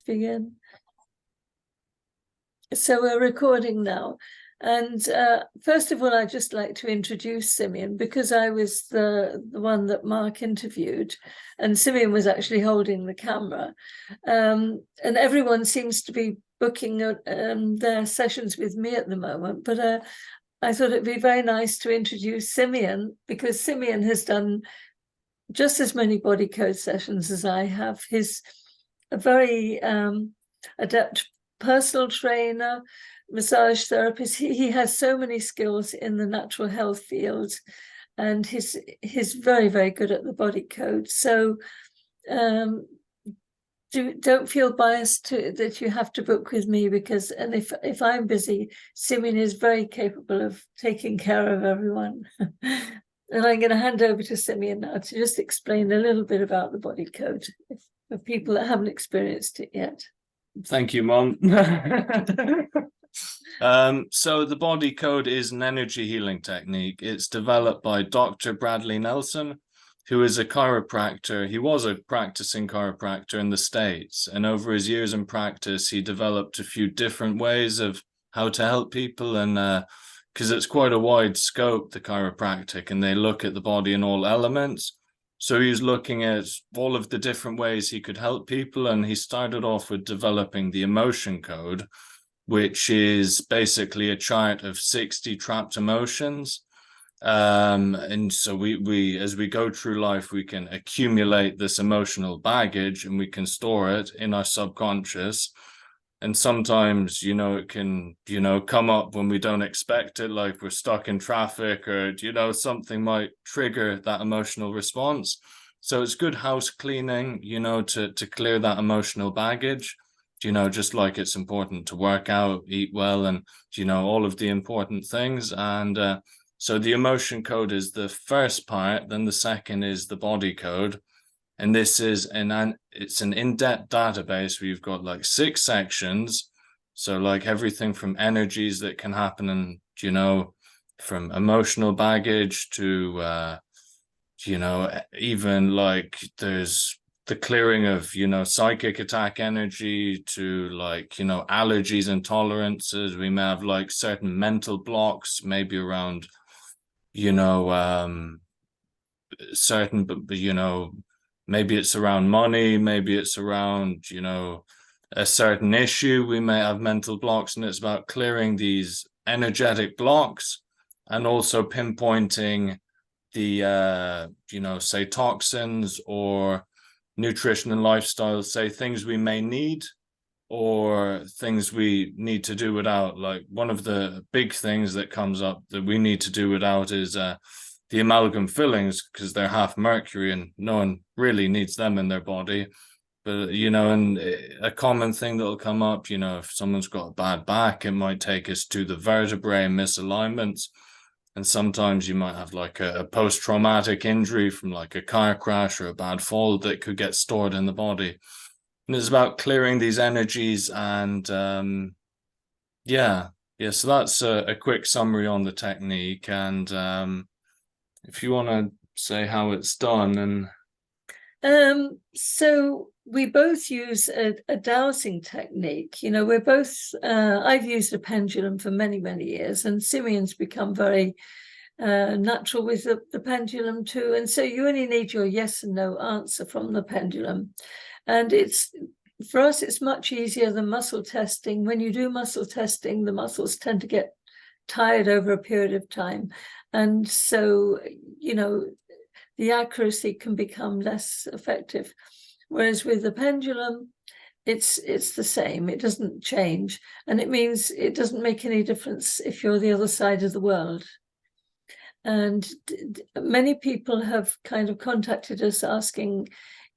begin. So we're recording now. And first of all, I'd just like to introduce Simeon, because I was the one that Mark interviewed, and Simeon was actually holding the camera. And everyone seems to be booking their sessions with me at the moment. But I thought it'd be very nice to introduce Simeon, because Simeon has done just as many body code sessions as I have. He's a very adept personal trainer, massage therapist. He has so many skills in the natural health field, and he's very, very good at the body code. So don't feel biased that you have to book with me, because if I'm busy, Simeon is very capable of taking care of everyone. And I'm going to hand over to Simeon now to just explain a little bit about the body code for people that haven't experienced it yet. Thank you, Mom. So the body code is an energy healing technique. It's developed by Dr. Bradley Nelson, who is a chiropractor. He was a practicing chiropractor in the States, and over his years in practice, he developed a few different ways of how to help people. And because it's quite a wide scope, the chiropractic, and they look at the body in all elements. So he was looking at all of the different ways he could help people, and he started off with developing the emotion code, which is basically a chart of 60 trapped emotions. And so we as we go through life, we can accumulate this emotional baggage, and we can store it in our subconscious. And sometimes, it can, come up when we don't expect it, like we're stuck in traffic, or, something might trigger that emotional response. So it's good house cleaning, to clear that emotional baggage, just like it's important to work out, eat well, and, all of the important things. And so the emotion code is the first part. Then the second is the body code. And this is it's an in-depth database where you've got like 6 sections. So like everything from energies that can happen, and, from emotional baggage to, even like there's the clearing of, psychic attack energy, to like, allergies and tolerances. We may have like certain mental blocks, maybe around, certain, but maybe it's around money, maybe it's around, a certain issue. We may have mental blocks, and it's about clearing these energetic blocks, and also pinpointing the, say toxins or nutrition and lifestyle, say things we may need or things we need to do without. Like one of the big things that comes up that we need to do without is the amalgam fillings, because they're half mercury and no one really needs them in their body. But, and a common thing that'll come up, if someone's got a bad back, it might take us to the vertebrae and misalignments. And sometimes you might have like a post-traumatic injury from like a car crash or a bad fall that could get stored in the body. And it's about clearing these energies. And so that's a quick summary on the technique. And if you want to say how it's done. And so we both use a dowsing technique. We're both, I've used a pendulum for many, many years, and Simeon's become very natural with the pendulum too. And so you only need your yes and no answer from the pendulum. And for us, it's much easier than muscle testing. When you do muscle testing, the muscles tend to get tired over a period of time. And so, the accuracy can become less effective. Whereas with the pendulum, it's the same. It doesn't change. And it means it doesn't make any difference if you're the other side of the world. And many people have kind of contacted us asking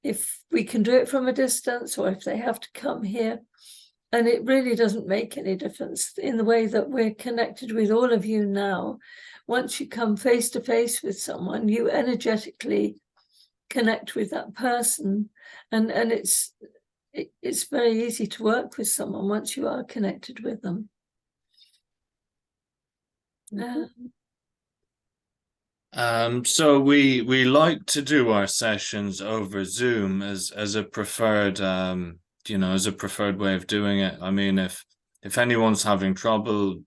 if we can do it from a distance or if they have to come here. And it really doesn't make any difference in the way that we're connected with all of you now. Once you come face to face with someone, you energetically connect with that person. And it's very easy to work with someone once you are connected with them. So we like to do our sessions over Zoom as a preferred as a preferred way of doing it. I mean, if anyone's having trouble,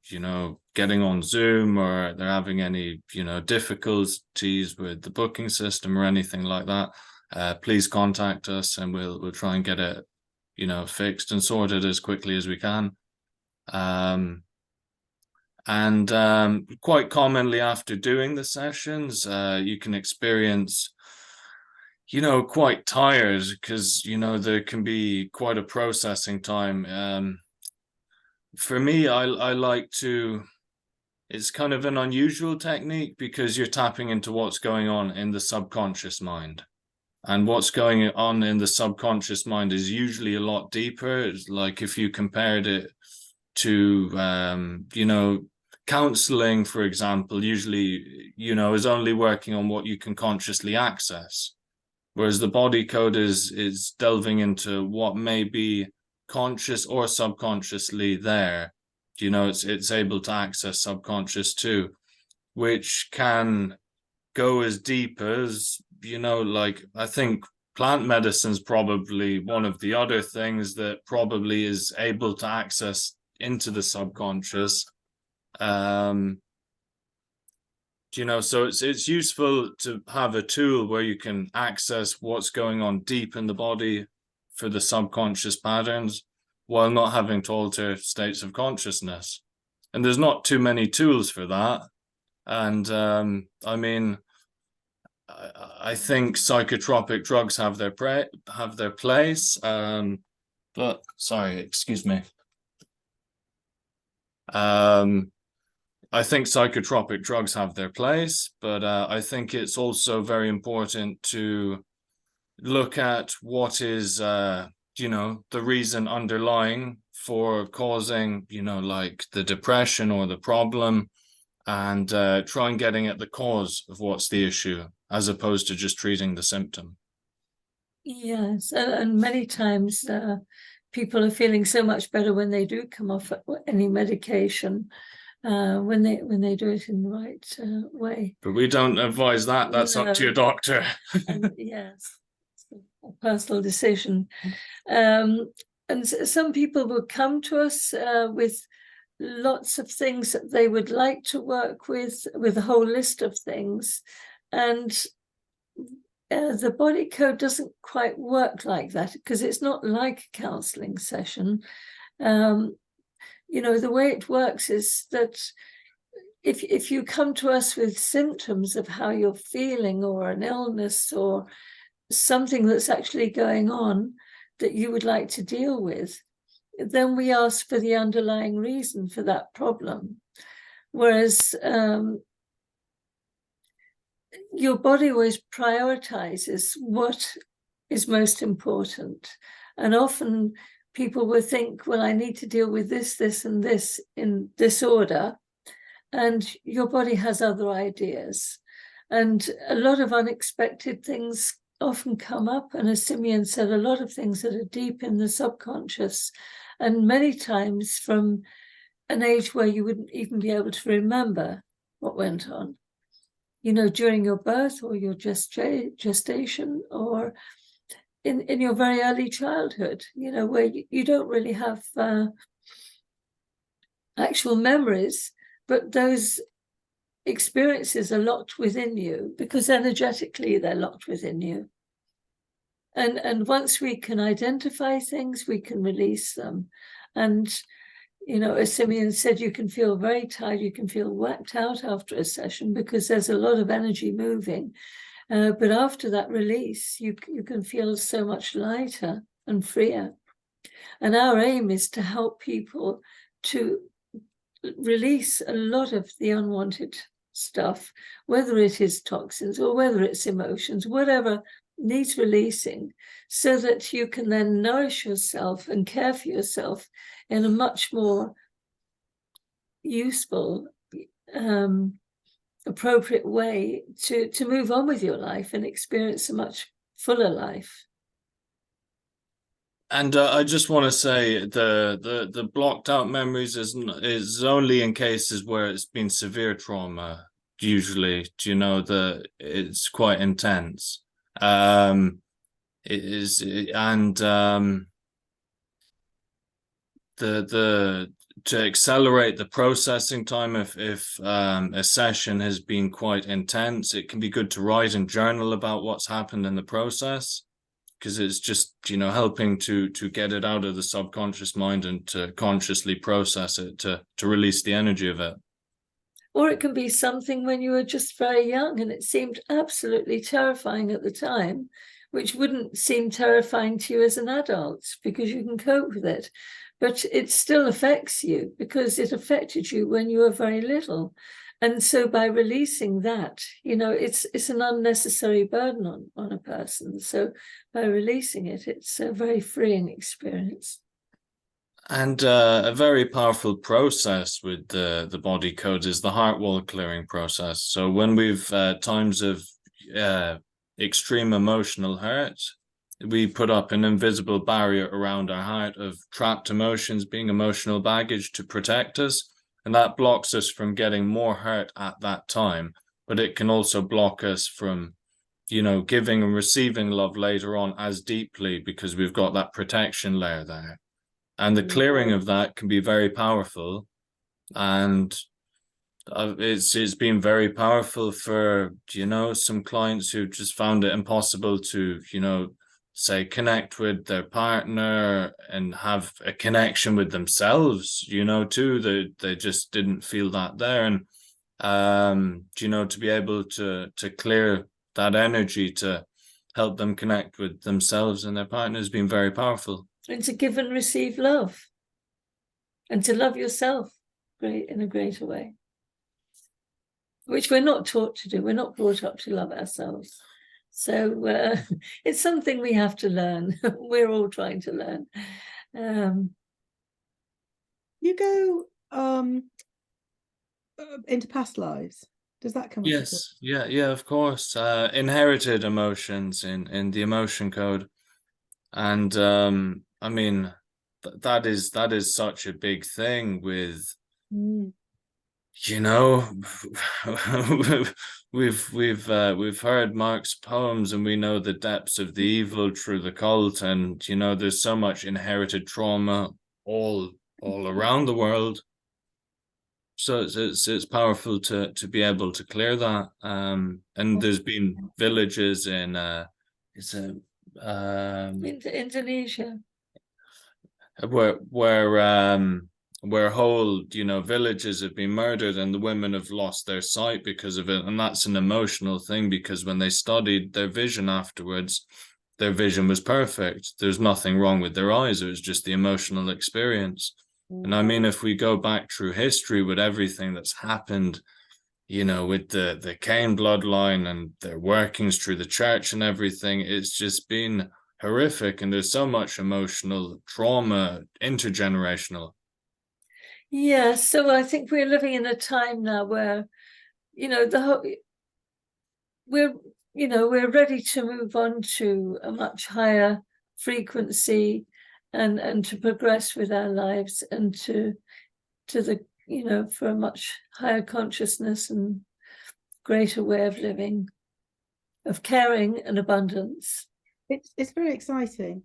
getting on Zoom, or they're having any, difficulties with the booking system or anything like that, please contact us, and we'll try and get it, fixed and sorted as quickly as we can. And quite commonly after doing the sessions, you can experience, quite tired, because, there can be quite a processing time. For me, I like to, it's kind of an unusual technique, because you're tapping into what's going on in the subconscious mind. And what's going on in the subconscious mind is usually a lot deeper. It's like if you compared it to, counseling, for example, usually, is only working on what you can consciously access. Whereas the body code is delving into what may be conscious or subconsciously there. It's able to access subconscious too, which can go as deep as, like, I think plant medicine is probably one of the other things that probably is able to access into the subconscious. So it's useful to have a tool where you can access what's going on deep in the body for the subconscious patterns, while not having to alter states of consciousness. And there's not too many tools for that. And I mean, I think psychotropic drugs have their place. But sorry, excuse me. I think psychotropic drugs have their place, but I think it's also very important to look at what is, the reason underlying for causing, like the depression or the problem, and try and getting at the cause of what's the issue, as opposed to just treating the symptom. Yes, and many times people are feeling so much better when they do come off any medication, when they do it in the right way. But we don't advise that. That's up to your doctor. Yes, it's a personal decision. And some people will come to us with lots of things that they would like to work with a whole list of things, and the body code doesn't quite work like that, because it's not like a counseling session. The way it works is that if you come to us with symptoms of how you're feeling, or an illness, or something that's actually going on that you would like to deal with, then we ask for the underlying reason for that problem. Whereas your body always prioritizes what is most important. And often people will think, well, I need to deal with this, this, and this in this order. And your body has other ideas. And a lot of unexpected things often come up. And as Simeon said, a lot of things that are deep in the subconscious, and many times from an age where you wouldn't even be able to remember what went on, during your birth, or your gestation, or in your very early childhood, where you don't really have actual memories, but those experiences are locked within you, because energetically they're locked within you. And once we can identify things, we can release them. And, as Simeon said, you can feel very tired, you can feel whacked out after a session, because there's a lot of energy moving. But after that release, you can feel so much lighter and freer. And our aim is to help people to release a lot of the unwanted stuff, whether it is toxins or whether it's emotions, whatever needs releasing, so that you can then nourish yourself and care for yourself in a much more useful, appropriate way to move on with your life and experience a much fuller life. And I just want to say the blocked out memories is only in cases where it's been severe trauma. Usually, it's quite intense. It is, and the to accelerate the processing time, if a session has been quite intense, it can be good to write and journal about what's happened in the process, because it's just, you know, helping to get it out of the subconscious mind and to consciously process it, to release the energy of it. Or it can be something when you were just very young and it seemed absolutely terrifying at the time, which wouldn't seem terrifying to you as an adult because you can cope with it. But it still affects you because it affected you when you were very little. And so by releasing that, you know, it's an unnecessary burden on a person. So by releasing it, it's a very freeing experience. And a very powerful process with the body code is the heart wall clearing process. So when we've times of extreme emotional hurt, we put up an invisible barrier around our heart of trapped emotions, being emotional baggage, to protect us. And that blocks us from getting more hurt at that time. But it can also block us from, you know, giving and receiving love later on as deeply, because we've got that protection layer there. And the clearing of that can be very powerful. And it's been very powerful for, you know, some clients who just found it impossible to, you know, say, connect with their partner and have a connection with themselves, you know, too. They just didn't feel that there. And you know, to be able to clear that energy to help them connect with themselves and their partner has been very powerful. And to give and receive love, and to love yourself in a greater way, which we're not taught to do. We're not brought up to love ourselves. So it's something we have to learn. We're all trying to learn. You go into past lives. Does that come up? Yes, yeah, of course. Inherited emotions in the emotion code. And I mean, that is such a big thing with, you know, we've heard Mark's poems and we know the depths of the evil through the cult, and you know, there's so much inherited trauma all around the world. So it's powerful to be able to clear that. And there's been villages in Indonesia, where whole, you know, villages have been murdered and the women have lost their sight because of it. And that's an emotional thing, because when they studied their vision afterwards, their vision was perfect. There's nothing wrong with their eyes. It was just the emotional experience. And I mean, if we go back through history with everything that's happened, you know, with the Cain bloodline and their workings through the church and everything, it's just been horrific. And there's so much emotional trauma, intergenerational. Yeah, so I think we're living in a time now where, you know, we're ready to move on to a much higher frequency and to progress with our lives, and to the, you know, for a much higher consciousness and greater way of living, of caring and abundance. It's very exciting.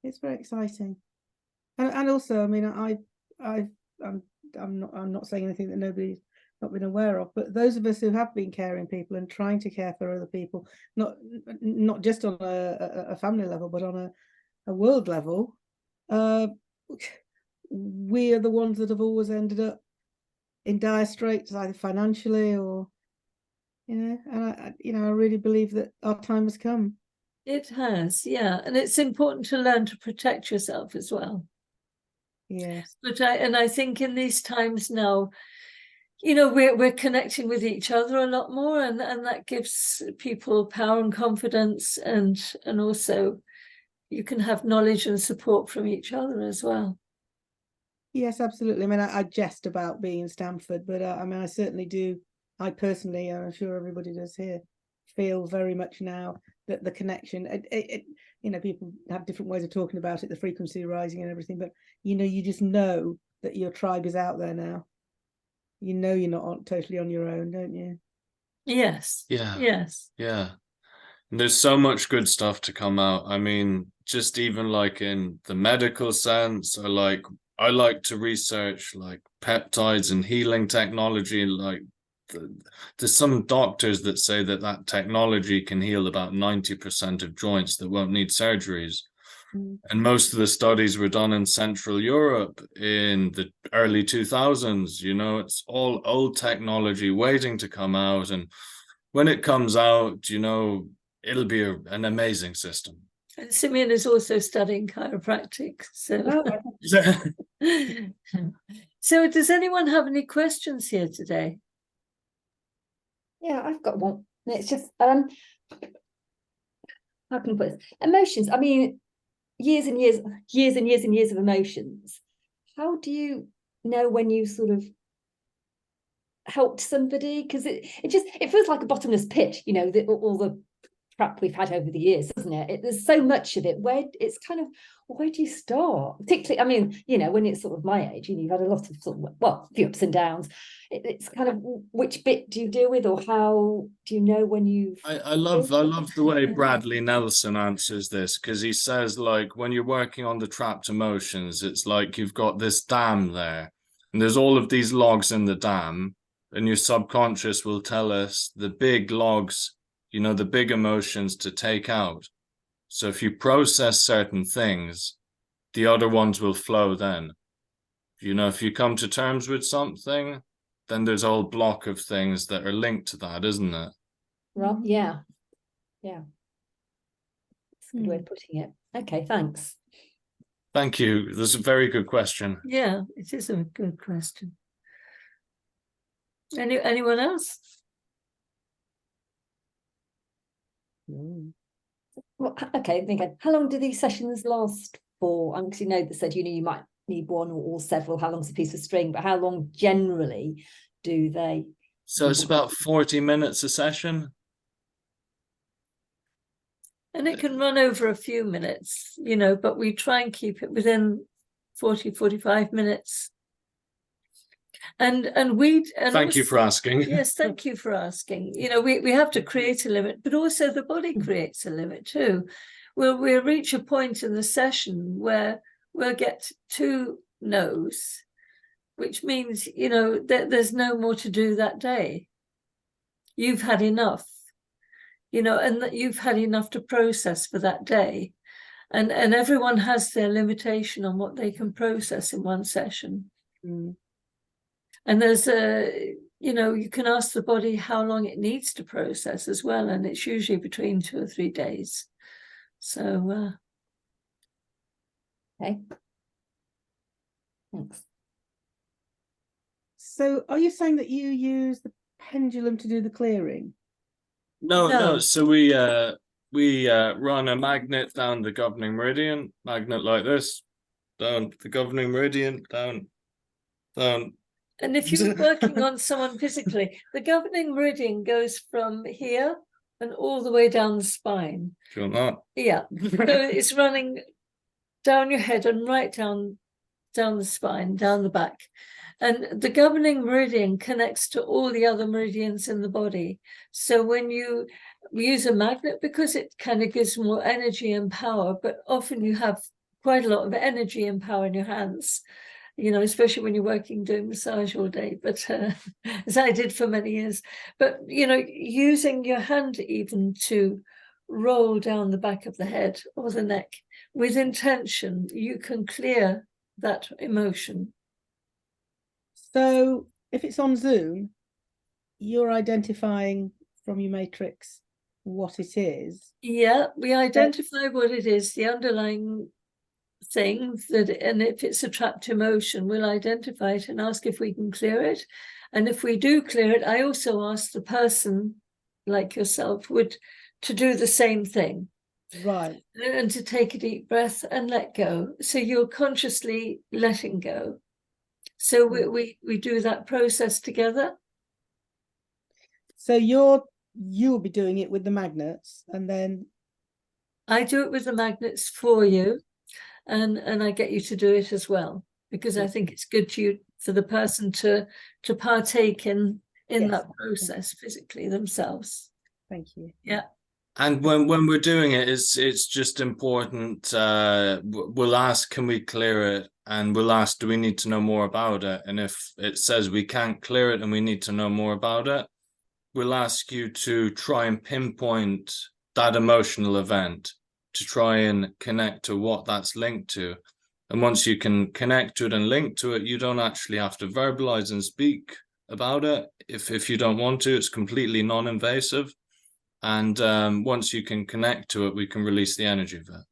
It's very exciting. And also, I mean, I'm not saying anything that nobody's not been aware of, but those of us who have been caring people and trying to care for other people, not just on a family level, but on a world level, we are the ones that have always ended up in dire straits, either financially or, you know, and I really believe that our time has come. It has, yeah, and it's important to learn to protect yourself as well. Yes. But I think in these times now, you know, we're connecting with each other a lot more, and that gives people power and confidence, and also you can have knowledge and support from each other as well. Yes, absolutely. I mean, I jest about being in Stamford, but I mean, I certainly do. I personally, and I'm sure everybody does here, feel very much now that the connection, you know, people have different ways of talking about it, the frequency rising and everything, but, you know, you just know that your tribe is out there now. You know, you're not totally on your own, don't you? Yes. Yeah. Yes. Yeah. And there's so much good stuff to come out. I mean, just even like in the medical sense, or like I like to research like peptides and healing technology. Like there's some doctors that say that that technology can heal about 90% of joints that won't need surgeries. And most of the studies were done in Central Europe in the early 2000s. You know, it's all old technology waiting to come out. And when it comes out, you know, it'll be an amazing system. And Simeon is also studying chiropractic. So, so does anyone have any questions here today? Yeah, I've got one. It's just how can I put this? Emotions. I mean, years and years of emotions. How do you know when you sort of helped somebody? Because it feels like a bottomless pit, you know, all the crap we've had over the years, doesn't it? There's so much of it where it's kind of, where do you start? Particularly, I mean, you know, when it's sort of my age, you've had a lot of sort of, well, a few ups and downs. It's kind of, which bit do you deal with, or how do you know when you've... I love the way Bradley Nelson answers this, because he says, like, when you're working on the trapped emotions, it's like you've got this dam there, and there's all of these logs in the dam, and your subconscious will tell us the big logs, you know, the big emotions to take out. So if you process certain things, the other ones will flow then. You know, if you come to terms with something, then there's a whole block of things that are linked to that, isn't it? Well, yeah. Yeah. That's a good way of putting it. Okay, thanks. Thank you. That's a very good question. Yeah, it is a good question. Anyone else? Well, okay, again, how long do these sessions last for? Because you know, they said, you know, you might need one or several. How long's a piece of string? But how long generally do they? So it's about 40 minutes a session. And it can run over a few minutes, you know, but we try and keep it within 40, 45 minutes. And thank you for asking. Yes, thank you for asking. You know, we have to create a limit, but also the body creates a limit too. We'll reach a point in the session where we'll get 2 no's, which means, you know, that there's no more to do that day. You've had enough, you know, and that you've had enough to process for that day. And everyone has their limitation on what they can process in one session. And there's you know, you can ask the body how long it needs to process as well. And it's usually between 2 or 3 days. So, Okay. Thanks. So are you saying that you use the pendulum to do the clearing? No. So we run a magnet down the governing meridian, magnet like this, down the governing meridian, down. and if you're working on someone physically, the governing meridian goes from here and all the way down the spine. Do you want that? Yeah. So it's running down your head and right down the spine, down the back. And the governing meridian connects to all the other meridians in the body. So when we use a magnet, because it kind of gives more energy and power, but often you have quite a lot of energy and power in your hands, you know, especially when you're doing massage all day, but as I did for many years. But, you know, using your hand even to roll down the back of the head or the neck with intention, you can clear that emotion. So if it's on Zoom, you're identifying from your matrix what it is. Yeah, we identify what it is, the underlying thing, and if it's a trapped emotion, we'll identify it and ask if we can clear it. And if we do clear it, I also ask the person, like yourself, to do the same thing. Right. And to take a deep breath and let go. So you're consciously letting go. So we do that process together. So you'll be doing it with the magnets, and then I do it with the magnets for you, and I get you to do it as well, because I think it's good for the person to partake in that process physically themselves. Thank you. Yeah. And when we're doing it, it's just important. We'll ask, can we clear it and we'll ask, do we need to know more about it? And if it says we can't clear it and we need to know more about it, we'll ask you to try and pinpoint that emotional event, to try and connect to what that's linked to. And once you can connect to it and link to it, you don't actually have to verbalize and speak about it. If you don't want to, it's completely non-invasive. And once you can connect to it, we can release the energy of it.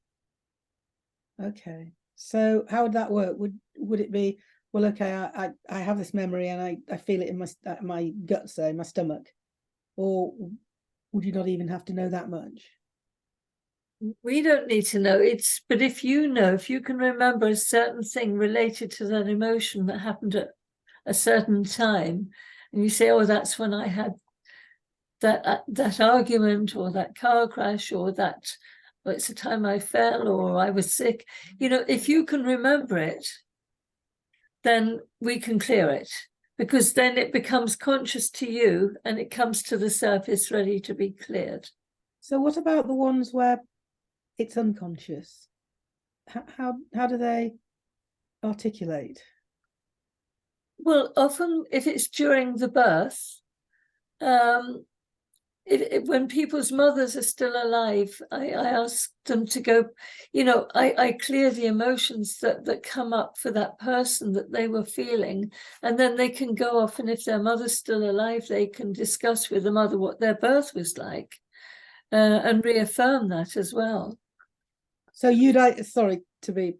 Okay. So how would that work? Would it be, well, okay, I have this memory and I feel it in my gut, say, my stomach, or would you not even have to know that much? We don't need to know. But if you know, if you can remember a certain thing related to that emotion that happened at a certain time, and you say, oh, that's when I had that argument, or that car crash, or that, well, it's the time I fell, or I was sick. You know, if you can remember it, then we can clear it, because then it becomes conscious to you and it comes to the surface ready to be cleared. So what about the ones where it's unconscious? How do they articulate? Well, often if it's during the birth, when people's mothers are still alive, I ask them to go, you know, I clear the emotions that come up for that person that they were feeling, and then they can go off, and if their mother's still alive, they can discuss with the mother what their birth was like, and reaffirm that as well. So sorry to be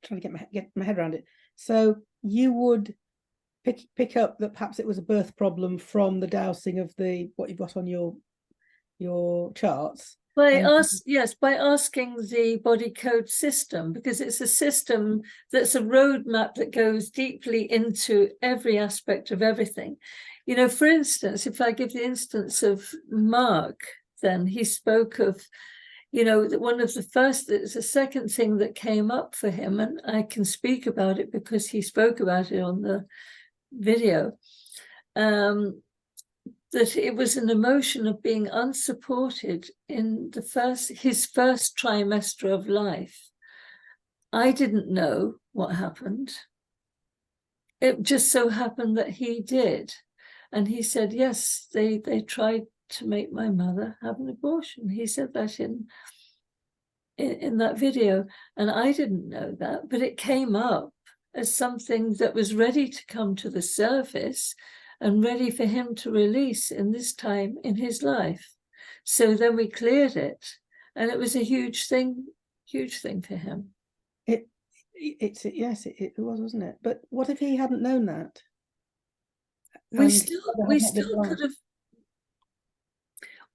trying to get my head around it. So you would pick up that perhaps it was a birth problem from the dowsing of what you've got on your charts. By asking the body code system, because it's a system that's a roadmap that goes deeply into every aspect of everything. You know, for instance, if I give the instance of Mark, then he spoke of, you know, that one of the second thing that came up for him, and I can speak about it because he spoke about it on the video, that it was an emotion of being unsupported in his first trimester of life. I didn't know what happened. It just so happened that he did. And he said, yes, they tried to make my mother have an abortion. He said that in that video. And I didn't know that, but it came up as something that was ready to come to the surface and ready for him to release in this time in his life. So then we cleared it, and it was a huge thing for him. It was, wasn't it? But what if he hadn't known that? We still could have.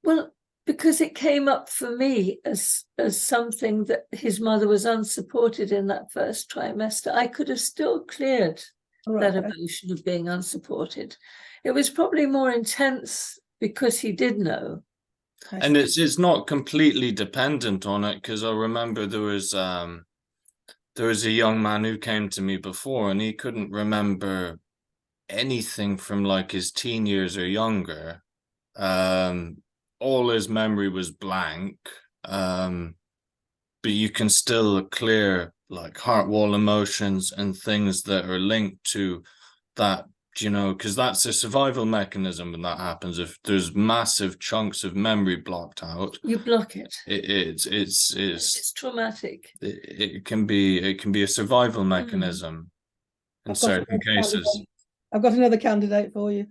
Well, because it came up for me as something that his mother was unsupported in that first trimester, I could have still cleared that emotion of being unsupported. It was probably more intense because he did know. And it's not completely dependent on it, because I remember there was a young man who came to me before, and he couldn't remember anything from like his teen years or younger. All his memory was blank, but you can still clear like heart wall emotions and things that are linked to that, you know, because that's a survival mechanism when that happens. If there's massive chunks of memory blocked out, you block it. It's traumatic. It can be a survival mechanism in certain cases. I've got another candidate for you.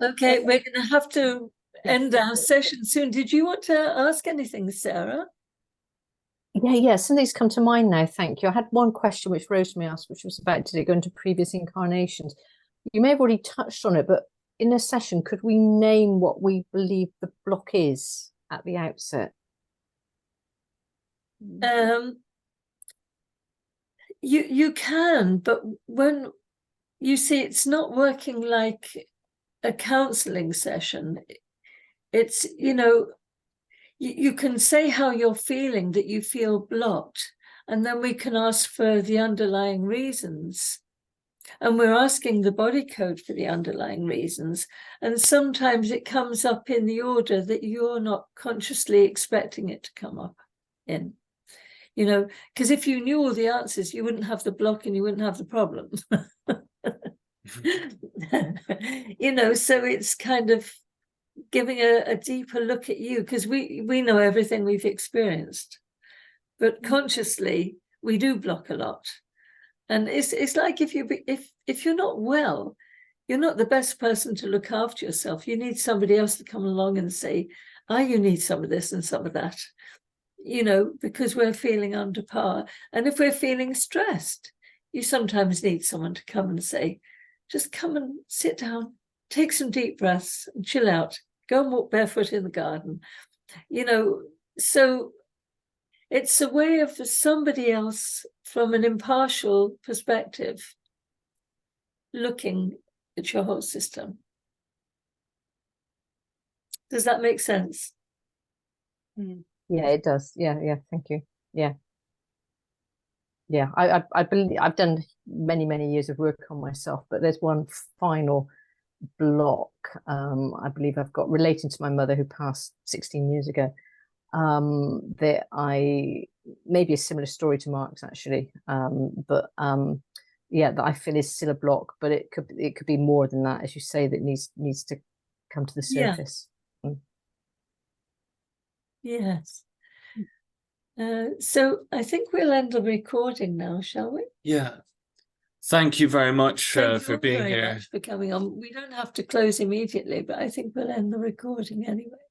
Okay, we're going to have to end our session soon. Did you want to ask anything, Sarah? Yeah, something's come to mind now, thank you. I had one question which Rosemary asked, which was about, did it go into previous incarnations? You may have already touched on it, but in a session, could we name what we believe the block is at the outset? You can, but when you see, it's not working like a counseling session. It's, you know, you can say how you're feeling, that you feel blocked, and then we can ask for the underlying reasons. And we're asking the body code for the underlying reasons. And sometimes it comes up in the order that you're not consciously expecting it to come up in. you know, because if you knew all the answers, you wouldn't have the block and you wouldn't have the problem. You know, so it's kind of giving a deeper look at you, because we know everything we've experienced, but consciously we do block a lot. And it's like if you're not well, you're not the best person to look after yourself. You need somebody else to come along and say, you need some of this and some of that, you know, because we're feeling under par. And if we're feeling stressed, you sometimes need someone to come and say, just come and sit down, take some deep breaths and chill out, go and walk barefoot in the garden, you know. So it's a way of somebody else from an impartial perspective looking at your whole system. Does that make sense? Yeah, it does. Yeah, thank you. Yeah. I believe I've done many years of work on myself, but there's one final block I believe I've got relating to my mother who passed 16 years ago, that I, maybe a similar story to Mark's actually, but that I feel is still a block, but it could be more than that, as you say, that needs to come to the surface. Yes. So I think we'll end the recording now, shall we? Yeah. Thank you very much Thank for you being very here. much for coming on. We don't have to close immediately, but I think we'll end the recording anyway.